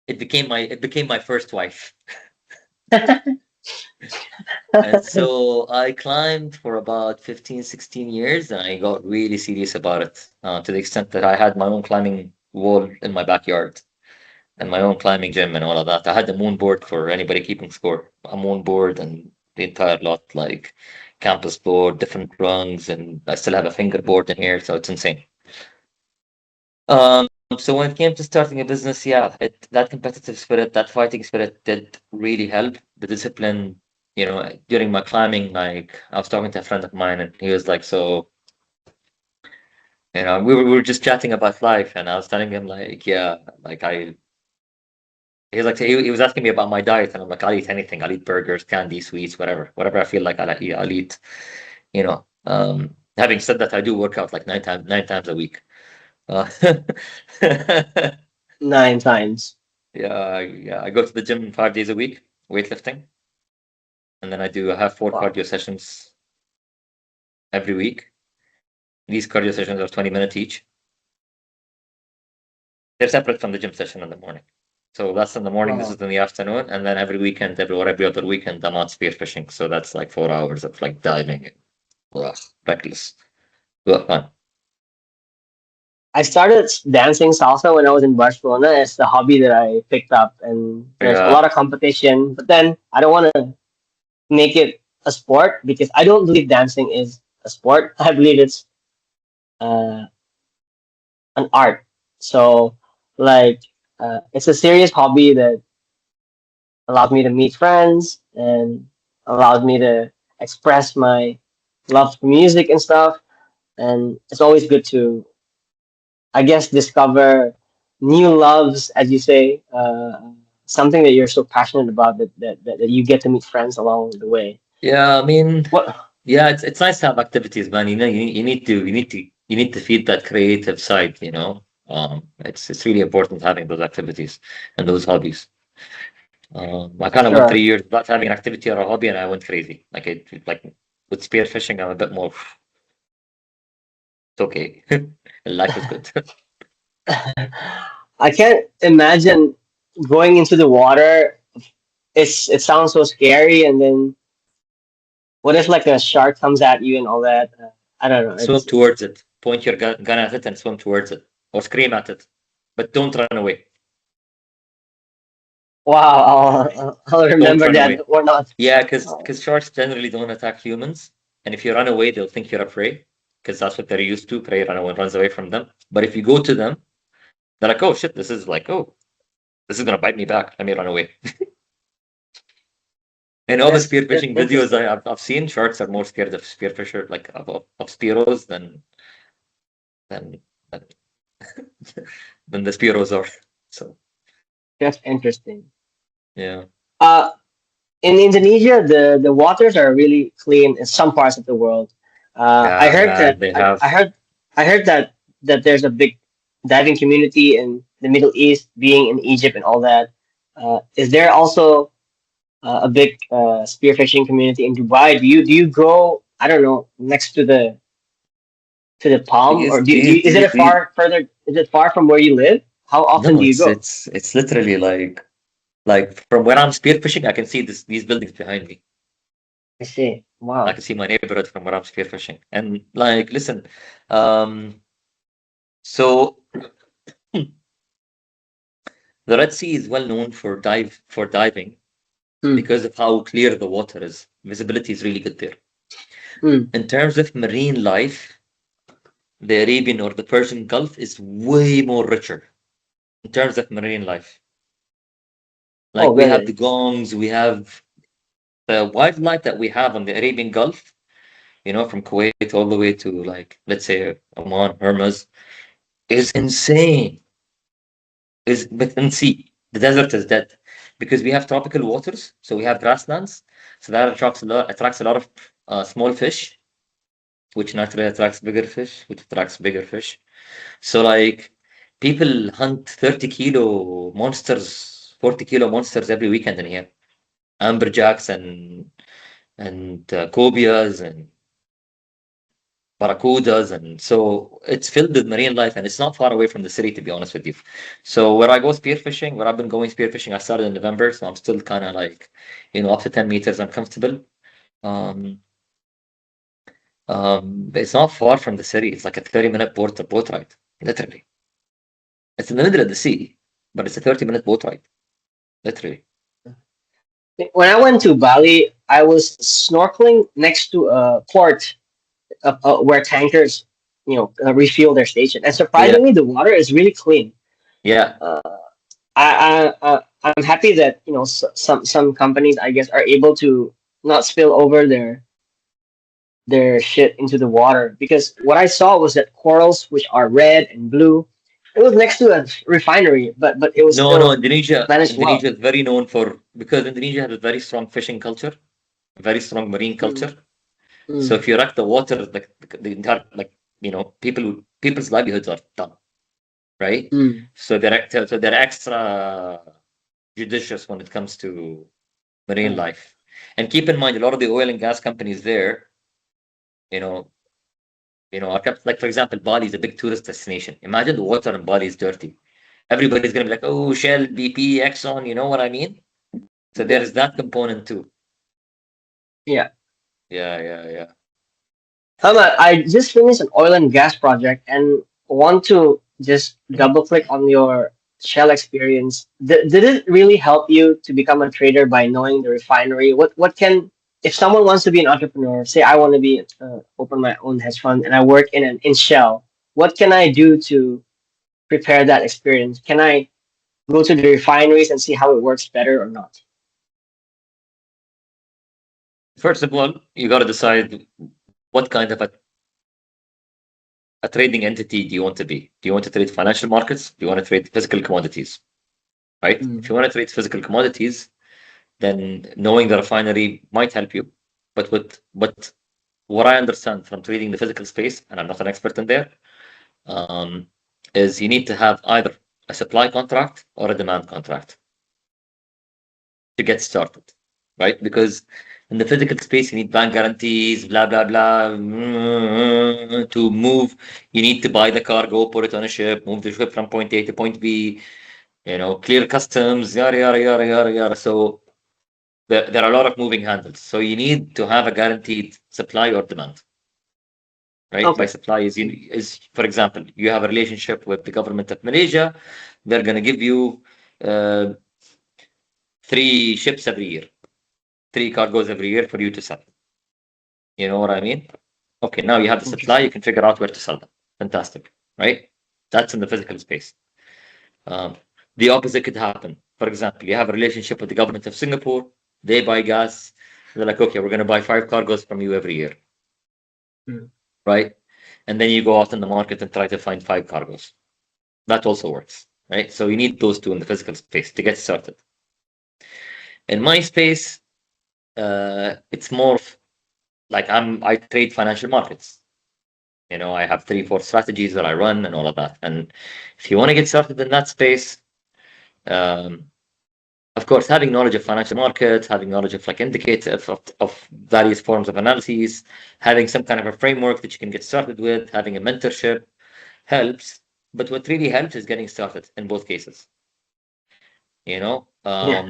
[SPEAKER 2] It became my first wife. And so I climbed for about 15, 16 years, and I got really serious about it, to the extent that I had my own climbing wall in my backyard and my own climbing gym and all of that. I had the moon board for anybody keeping score, a moon board and the entire lot, like campus board, different rungs, and I still have a fingerboard in here, so it's insane. So when it came to starting a business, yeah, that competitive spirit, that fighting spirit did really help. The discipline, during my climbing, like I was talking to a friend of mine, and he was like, "So, we were just chatting about life," and I was telling him like, "Yeah, like he was like, he was asking me about my diet, and I'm like, I'll eat anything. I'll eat burgers, candy, sweets, whatever I feel like I'll eat." Having said that, I do work out like nine times a week. Uh,
[SPEAKER 1] 9 times.
[SPEAKER 2] yeah, I go to the gym 5 days a week, weightlifting, and then I have four
[SPEAKER 1] Wow.
[SPEAKER 2] cardio sessions every week. These cardio sessions are 20 minutes each. They're separate from the gym session in the morning. So that's in the morning, this
[SPEAKER 1] Wow.
[SPEAKER 2] is in the afternoon, and then every weekend, every other weekend, I'm out spearfishing. So that's like 4 hours of like diving. Ugh, reckless. But fun.
[SPEAKER 1] I started dancing salsa when I was in Barcelona. It's the hobby that I picked up, and there's a lot
[SPEAKER 2] Yeah.
[SPEAKER 1] of competition. But then I don't want to make it a sport because I don't believe dancing is a sport. I believe it's uh, an art. So, like, it's a serious hobby that allows me to meet friends and allows me to express my love for music and stuff. And it's always good to, I guess, discover new loves, as you say, something that you're so passionate about that you get to meet friends along the way.
[SPEAKER 2] Yeah,
[SPEAKER 1] What?
[SPEAKER 2] yeah, it's nice to have activities, man. You need to feed that creative side. It's really important having those activities and those hobbies. I kind of went three
[SPEAKER 1] Sure.
[SPEAKER 2] years without having an activity or a hobby, and I went crazy. Like with spearfishing, I'm a bit more. It's okay. Life is good.
[SPEAKER 1] I can't imagine going into the water. It sounds so scary, and then what if like a shark comes at you and all that? I don't know.
[SPEAKER 2] Swim
[SPEAKER 1] It's
[SPEAKER 2] towards it. Point your gun at it and swim towards it, or scream at it, but don't run away.
[SPEAKER 1] wow. I'll
[SPEAKER 2] Don't
[SPEAKER 1] remember
[SPEAKER 2] run
[SPEAKER 1] that
[SPEAKER 2] away.
[SPEAKER 1] or not.
[SPEAKER 2] Yeah, because
[SPEAKER 1] Oh,
[SPEAKER 2] because sharks generally don't attack humans, and if you run away, they'll think you're a prey, because that's what they're used to. Prey runs away from them. But if you go to them, they're like, "Oh shit, this is gonna bite me back. Let me run away." In all the
[SPEAKER 1] that's
[SPEAKER 2] spearfishing videos
[SPEAKER 1] interesting.
[SPEAKER 2] I've seen, sharks are more scared of spearfisher, like of spearos than than, than the spearos are. So
[SPEAKER 1] That's interesting.
[SPEAKER 2] yeah,
[SPEAKER 1] Uh, in Indonesia, the waters are really clean in some parts of the world. I
[SPEAKER 2] yeah,
[SPEAKER 1] heard
[SPEAKER 2] man.
[SPEAKER 1] that
[SPEAKER 2] They
[SPEAKER 1] I
[SPEAKER 2] have.
[SPEAKER 1] heard that there's a big diving community in the Middle East, being in Egypt and all that. Is there also a big spearfishing community in Dubai? Do you go? I don't know, next to the palm, or is it a far further? Is it far from where you live? How often
[SPEAKER 2] No,
[SPEAKER 1] do you
[SPEAKER 2] it's
[SPEAKER 1] go?
[SPEAKER 2] it's it's literally like from where I'm spearfishing, I can see these buildings behind me.
[SPEAKER 1] I see.
[SPEAKER 2] I
[SPEAKER 1] Wow.
[SPEAKER 2] can see my neighborhood from where I'm spearfishing. And like, listen, um, so the Red Sea is well known for diving
[SPEAKER 1] Hmm.
[SPEAKER 2] because of how clear the water is. Visibility is really good there.
[SPEAKER 1] Hmm.
[SPEAKER 2] In terms of marine life, the Arabian or the Persian Gulf is way more richer in terms of marine life.
[SPEAKER 1] Oh,
[SPEAKER 2] Like we have the
[SPEAKER 1] really?
[SPEAKER 2] gongs, we have the wildlife that we have on the Arabian Gulf, from Kuwait all the way to like, let's say Oman, Hermes, is insane. But and see, the desert is dead because we have tropical waters, so we have grasslands, so that attracts a lot of small fish, which naturally attracts bigger fish, which attracts bigger fish. So like people hunt 30 kilo monsters, 40 kilo monsters every weekend in here, amberjacks and cobias and barracudas, and so it's filled with marine life, and it's not far away from the city, to be honest with you. So where I go spearfishing, where I've been going spearfishing, I started in November, so I'm still kind of like, up to 10 meters, I'm comfortable. Um, it's not far from the city. It's like a 30-minute boat ride, literally. It's in the middle of the sea, but it's a 30-minute boat ride, literally.
[SPEAKER 1] When I went to Bali, I was snorkeling next to a port where tankers, refuel their station, and
[SPEAKER 2] Yeah,
[SPEAKER 1] surprisingly, the water is really clean.
[SPEAKER 2] yeah.
[SPEAKER 1] Uh, I'm happy that some companies, I guess, are able to not spill over their shit into the water, because what I saw was that corals, which are red and blue, it was next to a refinery, but it was
[SPEAKER 2] No, no,
[SPEAKER 1] still managed
[SPEAKER 2] Indonesia
[SPEAKER 1] well.
[SPEAKER 2] is very known because Indonesia has a very strong fishing culture, very strong marine
[SPEAKER 1] Mm,
[SPEAKER 2] culture. So
[SPEAKER 1] mm,
[SPEAKER 2] if you wreck the water, like the entire, like, people's livelihoods are done, right?
[SPEAKER 1] mm,
[SPEAKER 2] So they're extra judicious when it comes to marine
[SPEAKER 1] mm.
[SPEAKER 2] life. And keep in mind, a lot of the oil and gas companies there, you know, are kept, like, for example, Bali is a big tourist destination. Imagine the water in Bali is dirty. Everybody's gonna be like, oh, Shell, BP, Exxon, you know what I mean? So there
[SPEAKER 1] Yeah,
[SPEAKER 2] is that component too.
[SPEAKER 1] yeah.
[SPEAKER 2] Yeah, yeah, yeah.
[SPEAKER 1] I just finished an oil and gas project and want to just double click on your Shell experience. Did it really help you to become a trader by knowing the refinery? What can, if someone wants to be an entrepreneur, say I want to be open my own hedge fund and I work in Shell, what can I do to prepare that experience? Can I go to the refineries and see how it works better or not?
[SPEAKER 2] First of all, you got to decide what kind of a trading entity do you want to be? Do you want to trade financial markets? Do you want to trade physical commodities? Right? If
[SPEAKER 1] Mm,
[SPEAKER 2] you want to trade physical commodities, then knowing the refinery might help you. But what I understand from trading the physical space, and I'm not an expert in there, um, is you need to have either a supply contract or a demand contract to get started, right? Because in the physical space, you need bank guarantees, blah blah blah. To move, you need to buy the cargo, put it on a ship, move the ship from point A to point B. Clear customs, yada yada yada yada yada. So there are a lot of moving handles. So you need to have a guaranteed supply or demand, right? By
[SPEAKER 1] okay.
[SPEAKER 2] supply is, for example, you have a relationship with the government of Malaysia. They're going to give you uh, 3 ships every year, 3 cargoes every year for you to sell. You know what I mean? Okay, now you have the supply, you
[SPEAKER 1] Interesting.
[SPEAKER 2] can figure out where to sell them. Fantastic, right? That's in the physical space. Um, the opposite could happen. For example, you have a relationship with the government of Singapore, they buy gas, they're like, okay, we're going to buy 5 cargoes from you every year,
[SPEAKER 1] Mm,
[SPEAKER 2] right? And then you go out in the market and try to find 5 cargoes. That also works, right? So you need those two in the physical space to get started. In my space, it's more like I trade financial markets. I have 3, 4 strategies that I run and all of that. And if you want to get started in that space, um, of course, having knowledge of financial markets, having knowledge of like indicators of various forms of analyses, having some kind of a framework that you can get started with, having a mentorship helps. But what really helps is getting started in both cases. You know,
[SPEAKER 1] yeah.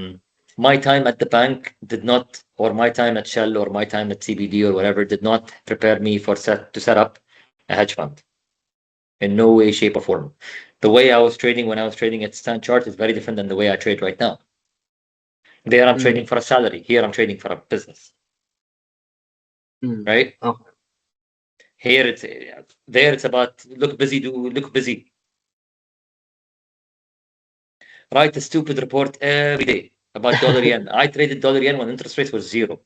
[SPEAKER 2] my time at the bank did not, or my time at Shell, or my time at CBD, or whatever, did not prepare me to set up a hedge fund in no way, shape, or form. The way I was trading when I was trading at Stand Chart is very different than the way I trade right now. There, I'm
[SPEAKER 1] Mm,
[SPEAKER 2] trading for a salary. Here, I'm trading for a business,
[SPEAKER 1] mm.
[SPEAKER 2] right?
[SPEAKER 1] Okay.
[SPEAKER 2] Here, it's about look busy, write a stupid report every day about dollar yen. I traded dollar yen when interest rates was zero.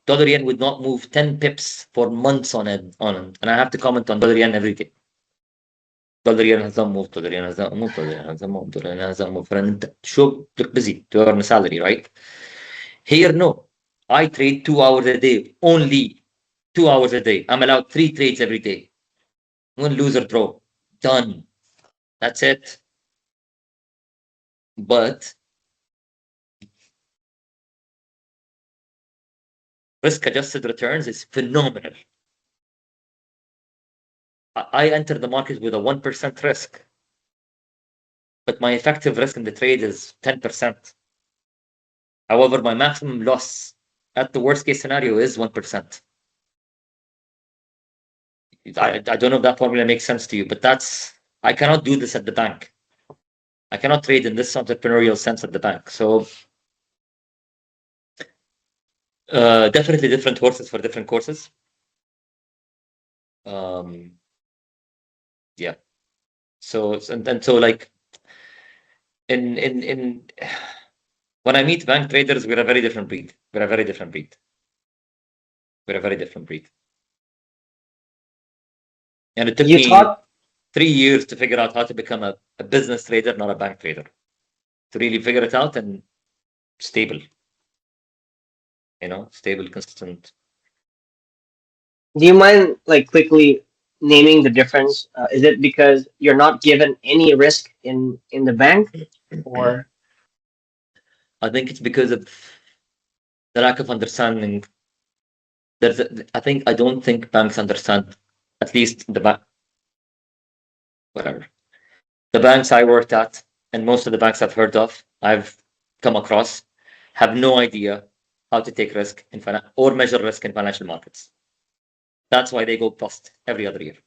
[SPEAKER 2] Dollar yen would not move 10 pips for months on end, and I have to comment on dollar yen every day. dollar yen hasn't moved, dollar yen hasn't moved, dollar yen hasn't moved, dollar yen hasn't moved. فأنت شو look busy to earn a salary, right? Here, no. I trade 2 hours a day, only 2 hours a day. I'm allowed 3 trades every day. One loser draw, done. That's it. But risk-adjusted returns is phenomenal. I entered the market with a 1% risk, but my effective risk in the trade is 10%. However, my maximum loss at the worst case scenario is 1%. I don't know if that formula makes sense to you, but I cannot do this at the bank. I cannot trade in this entrepreneurial sense at the bank. So definitely different horses for different courses. Yeah. So like in when I meet bank traders, we're a very different breed. We're a very different breed. We're a very different breed. And it took
[SPEAKER 1] You
[SPEAKER 2] me
[SPEAKER 1] taught
[SPEAKER 2] 3 years to figure out how to become a business trader, not a bank trader. To really figure it out and stable. Stable, consistent.
[SPEAKER 1] Do you mind like quickly naming the difference? Is it because you're not given any risk in the bank, or
[SPEAKER 2] I think it's because of the lack of understanding. I don't think banks understand, at least whatever. The banks I worked at, and most of the banks I've come across, have no idea how to take risk or measure risk in financial markets. That's why they go bust every other year.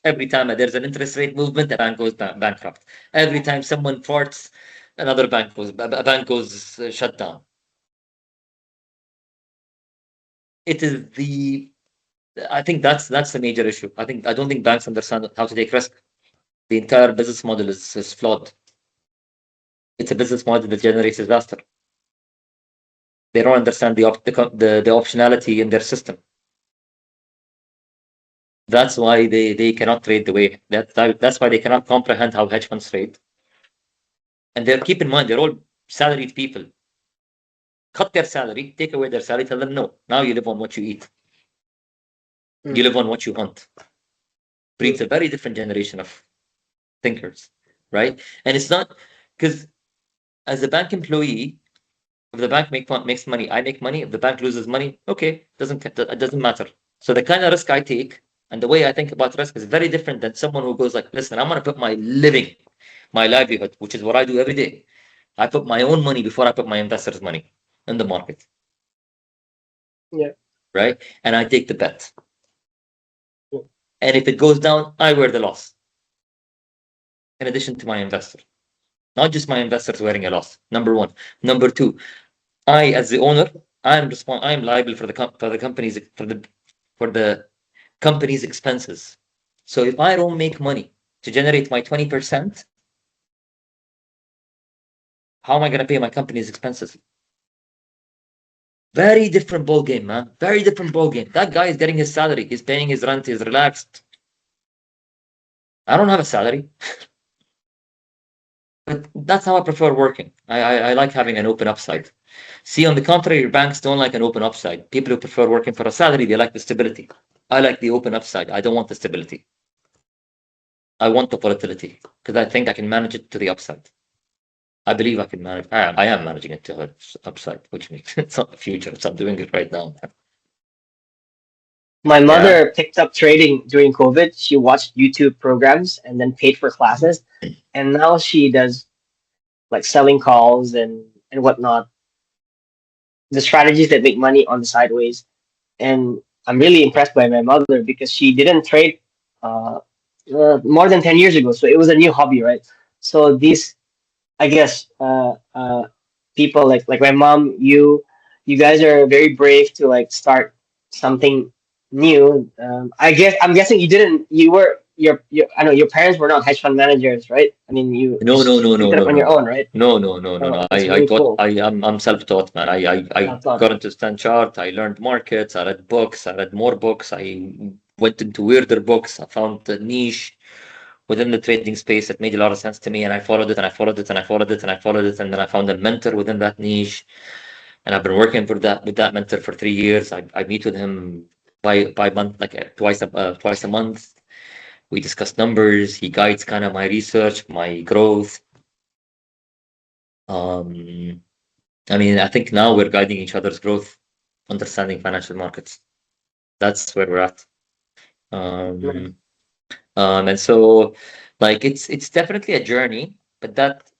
[SPEAKER 2] Every time there's an interest rate movement, the bank goes bankrupt. Every time someone farts, another bank goes shut down. I think that's the major issue. I don't think banks understand how to take risk. The entire business model is flawed. It's a business model that generates disaster. They don't understand the optionality in their system. That's why they cannot trade the way that's why they cannot comprehend how hedge funds trade. And keep in mind, they're all salaried people. Cut their salary, take away their salary, tell them no. Now you live on what you eat. You live on what you hunt. Breeds a very different generation of thinkers, right? And it's not because as a bank employee, if the bank makes money, I make money. If the bank loses money, okay, it doesn't matter. So the kind of risk I take and the way I think about risk is very different than someone who goes like, listen, I'm going to put my living, my livelihood, which is what I do every day. I put my own money before I put my investors' money in the market.
[SPEAKER 1] yeah,
[SPEAKER 2] right? And I take the bet.
[SPEAKER 1] Yeah.
[SPEAKER 2] And if it goes down, I wear the loss. In addition to my investor. Not just my investors wearing a loss. Number one. Number two, I as the owner, I am liable for the company's expenses. So if I don't make money to generate my 20%, how am I going to pay my company's expenses? Very different ball game, man. Very different ball game. That guy is getting his salary. He's paying his rent. He's relaxed. I don't have a salary. But that's how I prefer working. I like having an open upside. See, on the contrary, banks don't like an open upside. People who prefer working for a salary, they like the stability. I like the open upside. I don't want the stability. I want the volatility because I think I can manage it to the upside. I believe I can manage. I am managing it to the upside, which means it's not the future. I'm doing it right now.
[SPEAKER 1] my
[SPEAKER 2] Yeah.
[SPEAKER 1] mother picked up trading during COVID. She watched YouTube programs and then paid for classes, and now she does like selling calls and whatnot. The strategies that make money on the sideways, and I'm really impressed by my mother because she didn't trade uh, more than 10 years ago, so it was a new hobby, right? So these, I guess, people like my mom, you guys are very brave to like start something new. I guess I'm guessing you didn't. You were your I know your parents were not hedge fund managers, right? I mean, you
[SPEAKER 2] No, no, no,
[SPEAKER 1] picked
[SPEAKER 2] no,
[SPEAKER 1] it up
[SPEAKER 2] no,
[SPEAKER 1] on
[SPEAKER 2] no,
[SPEAKER 1] your
[SPEAKER 2] no.
[SPEAKER 1] own, right?
[SPEAKER 2] No, no, no, no,
[SPEAKER 1] Oh,
[SPEAKER 2] no.
[SPEAKER 1] that's
[SPEAKER 2] I
[SPEAKER 1] really
[SPEAKER 2] taught.
[SPEAKER 1] cool.
[SPEAKER 2] I'm self-taught, man. I
[SPEAKER 1] That's not.
[SPEAKER 2] got into stand chart. I learned markets. I read books. I read more books. I went into weirder books. I found the niche within the trading space that made a lot of sense to me, and I followed it, and I followed it, and I followed it, and I followed it, and then I found a mentor within that niche, and I've been working for that with that mentor for 3 years. I meet with him by month, like twice a month. We discuss numbers. He guides kind of my research, my growth. Um, I mean, I think now we're guiding each other's growth, understanding financial markets. That's where we're at.
[SPEAKER 1] Nice.
[SPEAKER 2] Um, and so, like, it's definitely a journey, but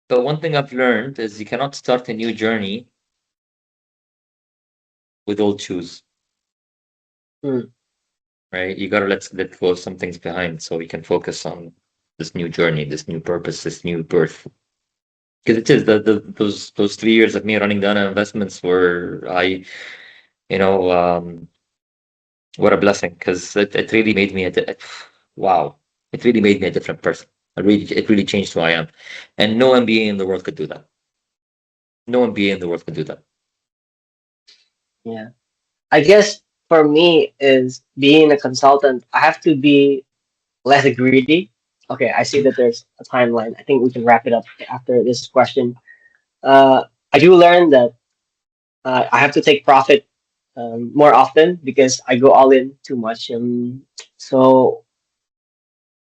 [SPEAKER 2] one thing I've learned is you cannot start a new journey with old shoes,
[SPEAKER 1] Mm,
[SPEAKER 2] right? You gotta let go of some things behind so you can focus on this new journey, this new purpose, this new birth. Because it is those 3 years of me running Danah Investments were you know what a blessing, because it really made me wow, it really made me a different person. It really changed who I am, and no MBA in the world could do that. No MBA in the world could do that.
[SPEAKER 1] yeah. I guess for me is being a consultant, I have to be less greedy. Okay, I see that there's a timeline. I think we can wrap it up after this question. I do learn that I have to take profit more often because I go all in too much. So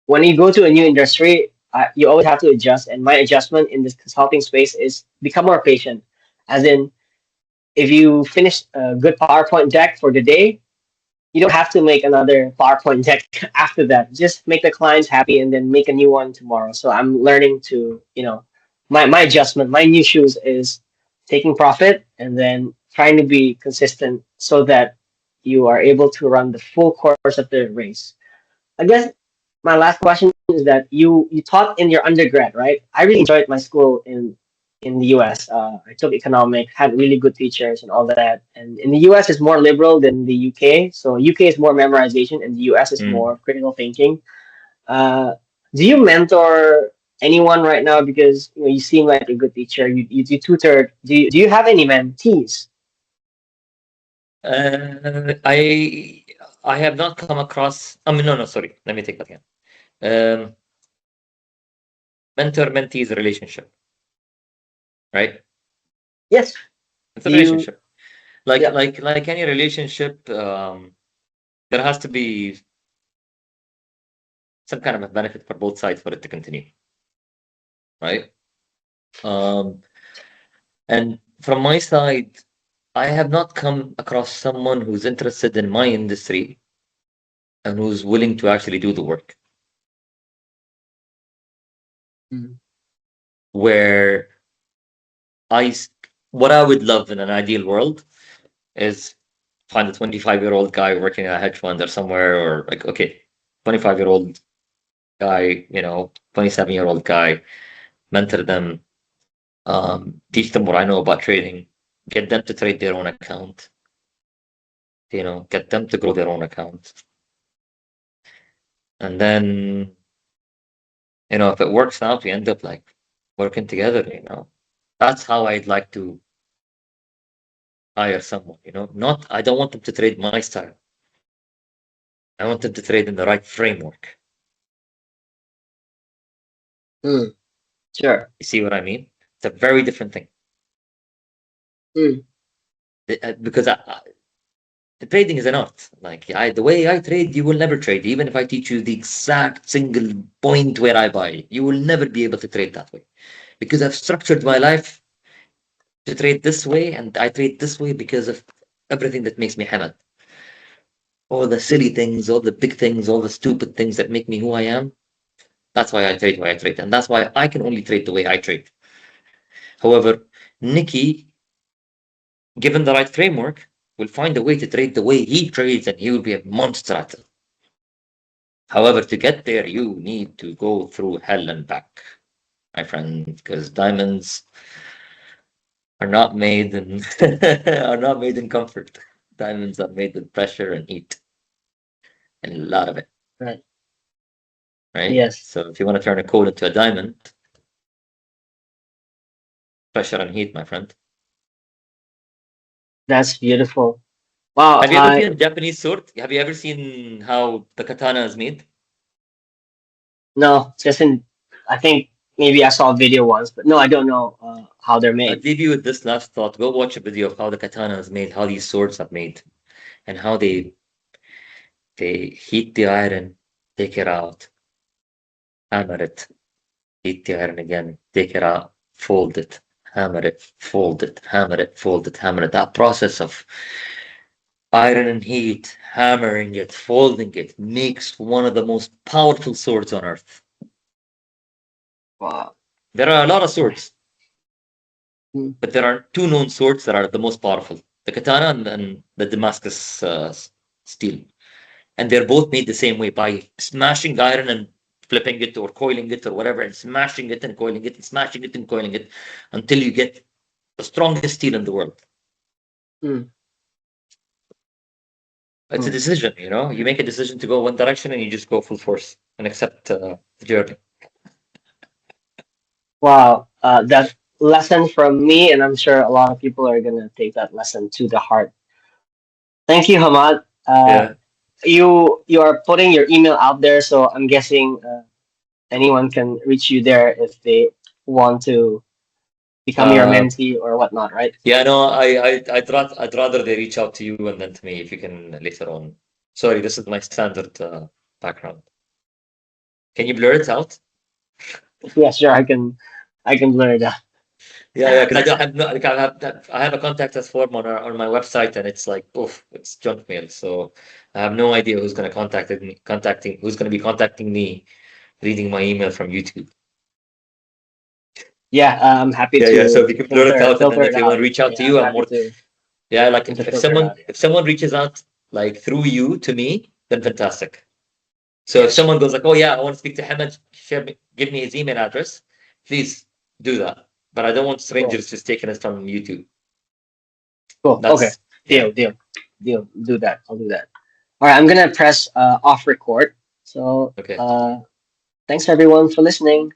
[SPEAKER 1] when you go to a new industry, you always have to adjust. And my adjustment in this consulting space is become more patient. As in, if you finish a good PowerPoint deck for the day, you don't have to make another PowerPoint deck after that. Just make the clients happy and then make a new one tomorrow. So I'm learning to, my adjustment, my new shoes is taking profit and then trying to be consistent so that you are able to run the full course of the race. I guess my last question is that you taught in your undergrad, right? I really enjoyed my school in the US. I took economics, had really good teachers and all that. And in the US, it's more liberal than the UK. So UK is more memorization, and the US is
[SPEAKER 2] Mm.
[SPEAKER 1] more critical thinking. Uh, do you mentor anyone right now? Because you seem like a good teacher. You tutored. Do you have any mentees?
[SPEAKER 2] I have not come across. I mean, no, sorry. Let me take that again. Um, mentor mentees relationship, right?
[SPEAKER 1] Yes.
[SPEAKER 2] It's a
[SPEAKER 1] Do you?
[SPEAKER 2] relationship. Like
[SPEAKER 1] Yeah.
[SPEAKER 2] like like any relationship, there has to be some kind of a benefit for both sides for it to continue, right? Um, and from my side, I have not come across someone who's interested in my industry and who's willing to actually do the work.
[SPEAKER 1] Mm.
[SPEAKER 2] Where I, s- what I would love in an ideal world is find a 25-year-old guy working at a hedge fund or somewhere, or like, okay, 25-year-old guy, 27-year-old guy, mentor them, teach them what I know about trading, get them to trade their own account, get them to grow their own account. And then, if it works out, we end up like working together. That's how I'd like to hire someone. Not, I don't want them to trade my style. I want them to trade in the right framework.
[SPEAKER 1] Mm. Sure.
[SPEAKER 2] You see what I mean? It's a very different thing.
[SPEAKER 1] Mm.
[SPEAKER 2] Because the trading is an art. Like the way I trade, you will never trade. Even if I teach you the exact single point where I buy, you will never be able to trade that way. Because I've structured my life to trade this way, and I trade this way because of everything that makes me Hamad. All the silly
[SPEAKER 1] Mm.
[SPEAKER 2] things, all the big things, all the stupid things that make me who I am. That's why I trade the way I trade. And that's why I can only trade the way I trade. However, Nicky, given the right framework, will find a way to trade the way he trades, and he will be a monster at it. However, to get there, you need to go through hell and back, my friend, because diamonds are not made in are not made in comfort. Diamonds are made with pressure and heat, and a lot of it,
[SPEAKER 1] Right.
[SPEAKER 2] right?
[SPEAKER 1] Yes.
[SPEAKER 2] So if you want to turn a coal into a diamond, pressure and heat, my friend.
[SPEAKER 1] That's beautiful. Wow.
[SPEAKER 2] Have you ever seen a Japanese sword? Have you ever seen how the katana is made?
[SPEAKER 1] No, just in. I think maybe I saw a video once, but no, I don't know how they're
[SPEAKER 2] I'll
[SPEAKER 1] made.
[SPEAKER 2] leave you with this last thought. Go watch a video of how the katana is made, how these swords are made, and how they heat the iron, take it out, hammer it, heat the iron again, take it out, fold it, hammer it, fold it, hammer it, fold it, hammer it. That process of iron and heat, hammering it, folding it, makes one of the most powerful swords on earth.
[SPEAKER 1] Wow.
[SPEAKER 2] There are a lot of swords,
[SPEAKER 1] Hmm.
[SPEAKER 2] but there are two known swords that are the most powerful: the katana and the Damascus steel. And they're both made the same way, by smashing iron and flipping it or coiling it or whatever, and smashing it and coiling it and smashing it and coiling it until you get the strongest steel in the world.
[SPEAKER 1] Hmm.
[SPEAKER 2] It's a
[SPEAKER 1] Hmm.
[SPEAKER 2] decision, you know. You make a decision to go one direction and you just go full force and accept the journey.
[SPEAKER 1] Wow. That lesson from me, and I'm sure a lot of people are gonna take that lesson to the heart. Thank you, Hamad.
[SPEAKER 2] Yeah.
[SPEAKER 1] You are putting your email out there, so I'm guessing anyone can reach you there if they want to become your
[SPEAKER 2] Uh,
[SPEAKER 1] mentee or whatnot, right?
[SPEAKER 2] yeah, no, I'd rather they reach out to you and then to me if you can later on. Sorry, this is my standard background. Can you blur it out?
[SPEAKER 1] Yeah, sure. I can blur it out.
[SPEAKER 2] Yeah, because I don't have no, like I have a contact us form on my website, and it's like, oof, it's junk mail. So I have no idea who's going to who's going to be contacting me, reading my email from YouTube.
[SPEAKER 1] Yeah, I'm happy
[SPEAKER 2] Yeah. So if
[SPEAKER 1] to
[SPEAKER 2] you can blur it
[SPEAKER 1] filter
[SPEAKER 2] out, and then
[SPEAKER 1] filter
[SPEAKER 2] if
[SPEAKER 1] it
[SPEAKER 2] they want
[SPEAKER 1] out.
[SPEAKER 2] to reach out to
[SPEAKER 1] Yeah, I'm
[SPEAKER 2] you, I'm
[SPEAKER 1] happy
[SPEAKER 2] more. Yeah, like
[SPEAKER 1] to
[SPEAKER 2] if
[SPEAKER 1] filter it out. Yeah.
[SPEAKER 2] someone reaches out like through you to me, then fantastic. So if
[SPEAKER 1] Yes.
[SPEAKER 2] someone goes like, oh yeah, I want to speak to him and give me his email address, please do that. But I don't want
[SPEAKER 1] Cool.
[SPEAKER 2] strangers just taking it from YouTube.
[SPEAKER 1] Cool. Okay.
[SPEAKER 2] That's yeah.
[SPEAKER 1] Deal. Do that. I'll do that. All right. I'm gonna press off record. So
[SPEAKER 2] Okay.
[SPEAKER 1] thanks everyone for listening.